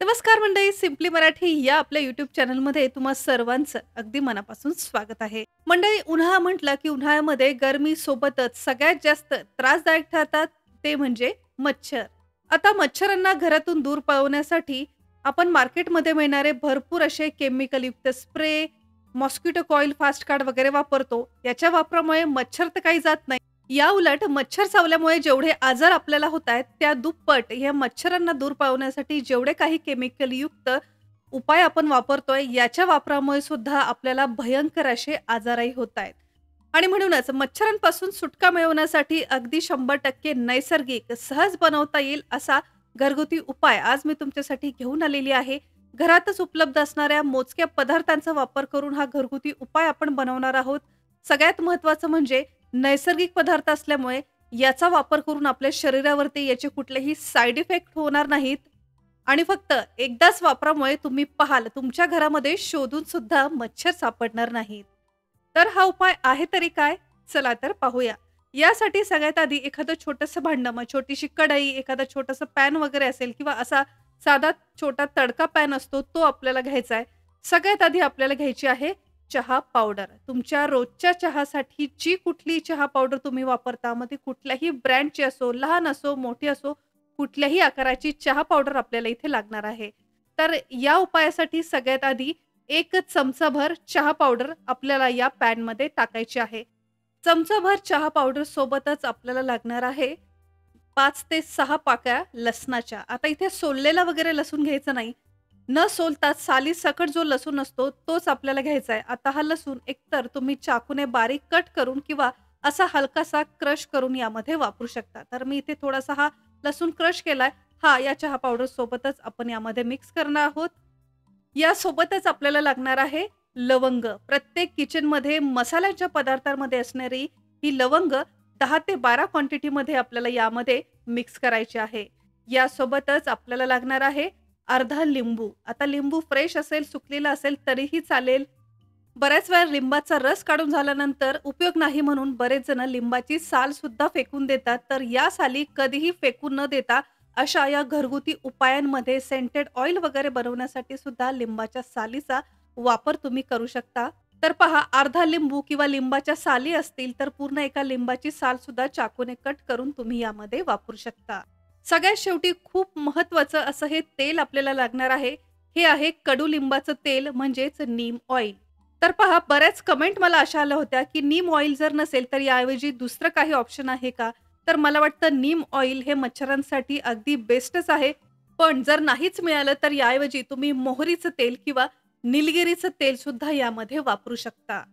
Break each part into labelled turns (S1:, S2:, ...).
S1: नमस्कार मंडळी, सिम्पली मराठी या आपल्या यूट्यूब चॅनलमध्ये तुम्हा सर्वांचं अगदी मनापासून स्वागत आहे. मंडळी, उन्हाळा म्हटलं की उन्हाळ्यामध्ये गरमी सोबतच सगळ्यात जास्त त्रासदायक ठरतात ते म्हणजे मच्छर. आता मच्छरांना घरातून दूर पळवण्यासाठी आपण मार्केटमध्ये मिळणारे भरपूर असे केमिकल युक्त spray, mosquito coil, fast card वगैरे वापरतो. याच्या वापरामुळे मच्छर तर काही जात नाही. या उलट मच्छर चावल्यामुळे जेवढे आजार आपल्याला होत आहेत त्या दुप्पट या मच्छरांना दूर पावण्यासाठी जेवढे काही केमिकल युक्त उपाय आपण वापरतोय याच्या वापरामुळे सुद्धा आपल्याला भयंकर असे आजारही होत आहेत. आणि म्हणूनच मच्छरांपासून सुटका मिळवण्यासाठी अगदी 100% नैसर्गिक सहज बनवता येईल असा घरगुती उपाय आज मी तुमच्यासाठी घेऊन आलेली आहे. घरातच उपलब्ध असणाऱ्या मोजक्या पदार्थांचा वापर करून हा घरगुती उपाय आपण बनवणार आहोत. सगळ्यात महत्त्वाचं म्हणजे नैसर्गिक पदार्थ असल्यामुळे याचा वापर करून आपल्या शरीरावरती याचे कुठलेही साइड इफेक्ट होणार नाहीत आणि फक्त एकदाच वापरामुळे तुम्ही पाहाल तुमच्या घरामध्ये शोधून सुद्धा मच्छर सापडणार नाहीत. तर हा उपाय आहे तरी काय? चला तर पाहूया. यासाठी सगळ्यात आधी एखादं छोटंसं भांडं, मग छोटीशी कढई, एखादा छोटासा पॅन वगैरे असेल किंवा असा साधा छोटा तडका पॅन असतो तो आपल्याला घ्यायचा आहे. सगळ्यात आधी आपल्याला घ्यायची आहे चहा पावडर. तुमच्या रोजच्या चहासाठी जी कुठली चहा पावडर तुम्ही वापरता, मग ती कुठल्याही ब्रँडची असो, लहान असो, मोठी असो, कुठल्याही आकाराची चहा पावडर आपल्याला इथे लागणार आहे. तर या उपायासाठी सगळ्यात आधी 1 चमचाभर चहा पावडर आपल्याला या पॅनमध्ये टाकायची आहे. चमचाभर चहा पावडर सोबतच आपल्याला लागणार आहे 5 ते 6 पाकळ्या लसणाच्या. आता इथे सोललेला वगैरे लसूण घ्यायचा नाही. न सोलता साली सकट जो लसूण असतो तोच आपल्याला घ्यायचा आहे. आता हा लसूण एकतर तुम्ही चाकूने बारीक कट करून किंवा असा हलकासा क्रश करून यामध्ये वापरू शकता. तर मी इथे थोडासा हा लसूण क्रश केलाय. हा या चहा पावडर सोबतच आपण यामध्ये मिक्स करणार आहोत. यासोबतच आपल्याला लागणार आहे लवंग. प्रत्येक किचनमध्ये मसाल्याच्या पदार्थांमध्ये असणारी ही लवंग 10 ते 12 क्वांटिटीमध्ये आपल्याला यामध्ये मिक्स करायची आहे. यासोबतच आपल्याला लागणार आहे अर्धा लिंबू. आता लिंबू फ्रेश असेल, सुकलेला असेल तरीही चालेल. बऱ्याच वेळा लिंबाचा रस काढून झाल्यानंतर उपयोग नाही म्हणून बरेच जण लिंबाची साल सुद्धा फेकून देतात. तर या साली कधीही फेकून न देता अशा या घरगुती उपायांमध्ये सेंटेड ऑइल वगैरे बनवण्यासाठी सुद्धा लिंबाच्या सालीचा वापर तुम्ही करू शकता. तर पहा, अर्धा लिंबू किंवा लिंबाच्या साली असतील तर पूर्ण एका लिंबाची साल सुद्धा चाकूने कट करून तुम्ही यामध्ये वापरू शकता. सगळ्यात शेवटी खूप महत्त्वाचं असं हे तेल आपल्याला लागणार आहे. हे आहे कडुलिंबाचं तेल म्हणजेच नीम ऑइल. तर पहा, बऱ्याच कमेंट मला अशा आल्या होत्या की नीम ऑइल जर नसेल तर याऐवजी दुसरं काही ऑप्शन आहे का? तर मला वाटतं नीम ऑइल हे मच्छरांसाठी अगदी बेस्टच आहे. पण जर नाहीच मिळालं तर याऐवजी तुम्ही मोहरीचं तेल किंवा निलगिरीचं तेल सुद्धा यामध्ये वापरू शकता.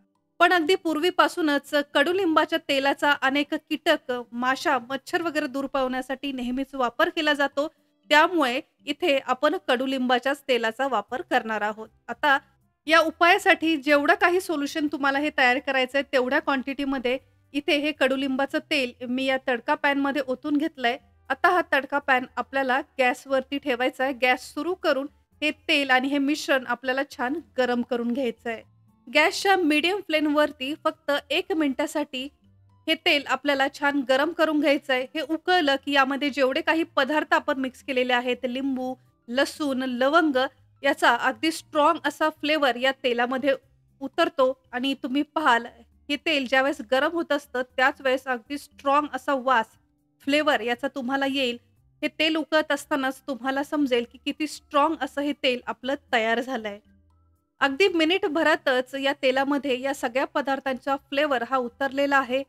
S1: पण अगदी पूर्वीपासूनच कडुलिंबाच्या तेलाचा अनेक कीटक, माशा, मच्छर वगैरे दूर पळवण्यासाठी नेहमीच वापर केला जातो. त्यामुळे इथे आपण कडुलिंबाच्याच तेलाचा वापर करणार आहोत. आता या उपायासाठी जेवढं काही सोल्युशन तुम्हाला हे तयार करायचंय तेवढ्या क्वांटिटीमध्ये इथे हे कडुलिंबाचं तेल मी या तडका पॅनमध्ये ओतून घेतलंय. आता हा तडका पॅन आपल्याला गॅसवरती ठेवायचा आहे. गॅस सुरू करून हे तेल आणि हे मिश्रण आपल्याला छान गरम करून घ्यायचं आहे. गॅसच्या मीडियम फ्लेमवरती फक्त 1 मिनिटासाठी हे तेल आपल्याला छान गरम करून घ्यायचं आहे. हे उकळलं की यामध्ये जेवढे काही पदार्थ आपण मिक्स केलेले आहेत, लिंबू, लसूण, लवंग, याचा अगदी स्ट्रॉंग असा फ्लेवर या तेलामध्ये उतरतो आणि तुम्ही पाहाल हे तेल ज्यावेळेस गरम होत असतं त्याच वेळेस अगदी स्ट्रॉंग असा वास, फ्लेवर याचा तुम्हाला येईल. हे तेल उकळत असतानाच तुम्हाला समजेल की किती स्ट्रॉंग असं हे तेल आपलं तयार झालंय. अगदी मिनिटभरातच या तेलामध्ये या सगळ्या पदार्थांचा फ्लेवर हा उतरलेला आहे.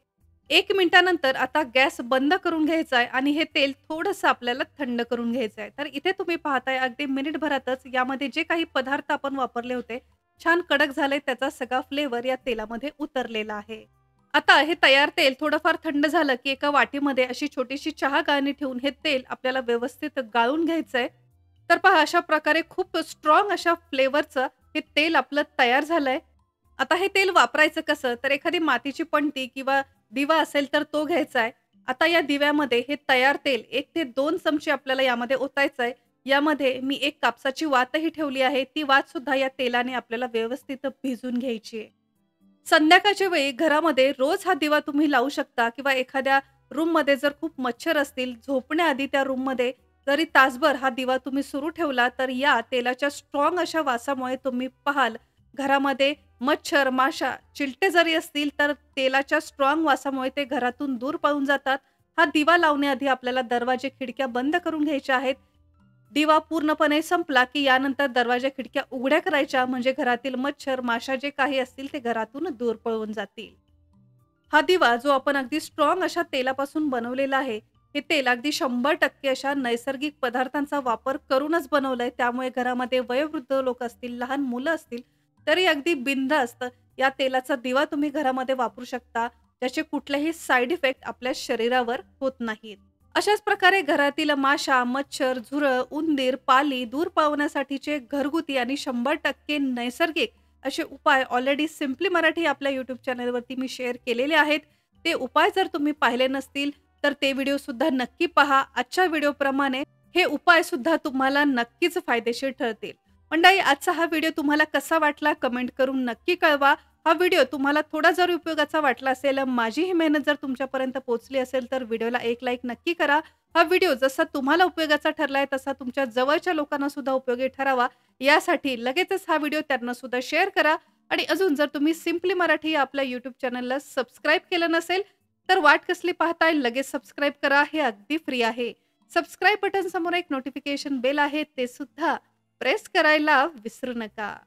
S1: 1 मिनिटानंतर आता गॅस बंद करून घ्यायचा आहे आणि हे तेल थोडंसं आपल्याला थंड करून घ्यायचं आहे. तर इथे तुम्ही पाहताय अगदी मिनिटभरातच यामध्ये जे काही पदार्थ आपण वापरले होते छान कडक झाले. त्याचा सगळा फ्लेवर या तेलामध्ये उतरलेला आहे. आता हे तयार तेल थोडंफार थंड झालं की एका वाटीमध्ये अशी छोटीशी चहा गाळणी ठेवून हे तेल आपल्याला व्यवस्थित गाळून घ्यायचंय. तर पहा, अशा प्रकारे खूप स्ट्रॉंग अशा फ्लेवरचं हे तेल आपलं तयार झालंय. आता हे तेल वापरायचं कसं? तर एखादी मातीची पणती किंवा दिवा असेल तर तो घ्यायचा आहे. आता या दिव्यामध्ये हे तयार तेल 1 ते 2 चमचे आपल्याला यामध्ये ओतायचं आहे. यामध्ये मी एक कापसाची वातही ठेवली आहे. ती वात सुद्धा या तेलाने आपल्याला व्यवस्थित भिजून घ्यायची आहे. संध्याकाळच्या वेळी घरामध्ये रोज हा दिवा तुम्ही लावू शकता किंवा एखाद्या रूममध्ये जर खूप मच्छर असतील, झोपण्याआधी त्या रूममध्ये जरी तासभर हा दिवा तुम्ही सुरू ठेवला, तर या तेलाच्या स्ट्राँग अशा वासामुळे तुम्ही पाहाल घरामध्ये मच्छर, माशा, चिलटे जरी असतील, तर तेलाच्या स्ट्राँग वासामुळे ते घरातून दूर पळून जातात. हा दिवा लावण्याआधी आपल्याला दरवाजे, खिडक्या बंद करून घ्यायच्या आहेत. दिवा पूर्णपणे संपला, की यानंतर दरवाजा, खिडक्या उघड्या करायच्या म्हणजे घरातील मच्छर, माशा जे काही असतील ते घरातून दूर पळून जातील. हा दिवा जो आपण अगदी स्ट्रॉंग अशा तेलापासून बनवलेला आहे, हे तेल अगदी 100% अशा नैसर्गिक पदार्थांचा वापर करूनच बनवलंय. त्यामुळे घरामध्ये वयोवृद्ध लोक असतील, लहान मुलं असतील, तरी अगदी बिनधास्त या तेलाचा दिवा तुम्ही घरामध्ये वापरू शकता. ज्याचे कुठलेही साइड इफेक्ट आपल्या शरीरावर होत नाहीत. अशाच प्रकारे घरातील माशा, मच्छर, झुरळ, उंदीर, पाली दूर पळवण्यासाठीचे घरगुती आणि 100% नैसर्गिक असे उपाय ऑलरेडी सिम्पली मराठी आपल्या YouTube चॅनलवरती मी शेअर केलेले आहेत. ते उपाय जर तुम्ही पाहिले नसतील, तर ते व्हिडिओ सुद्धा नक्की पहा. आजच्या व्हिडिओप्रमाणे हे उपाय सुद्धा तुम्हाला नक्कीच फायदेशीर ठरतील. मंडळी, आजचा हा व्हिडिओ तुम्हाला कसा वाटला कमेंट करून नक्की कळवा. हा व्हिडिओ तुम्हाला थोडा जर उपयोगाचा वाटला असेल, माझी ही मेहनत जर तुमच्यापर्यंत पोहोचली असेल, तर व्हिडिओला एक लाईक नक्की करा. हा व्हिडिओ जसा तुम्हाला उपयोगाचा ठरलाय, तसा तुमच्या जवळच्या लोकांना सुद्धा उपयोगी ठरावा, यासाठी लगेचच हा व्हिडिओ त्यांना सुद्धा शेअर करा. आणि अजून जर तुम्ही सिम्पली मराठी या आपल्या YouTube चॅनलला सबस्क्राईब केलं नसेल, तर वाट कसली पाहताय, लगेच सबस्क्राईब करा. हे अगदी फ्री आहे. सबस्क्राईब बटन समोर एक नोटिफिकेशन बेल आहे, ते सुद्धा प्रेस करायला विसरू नका.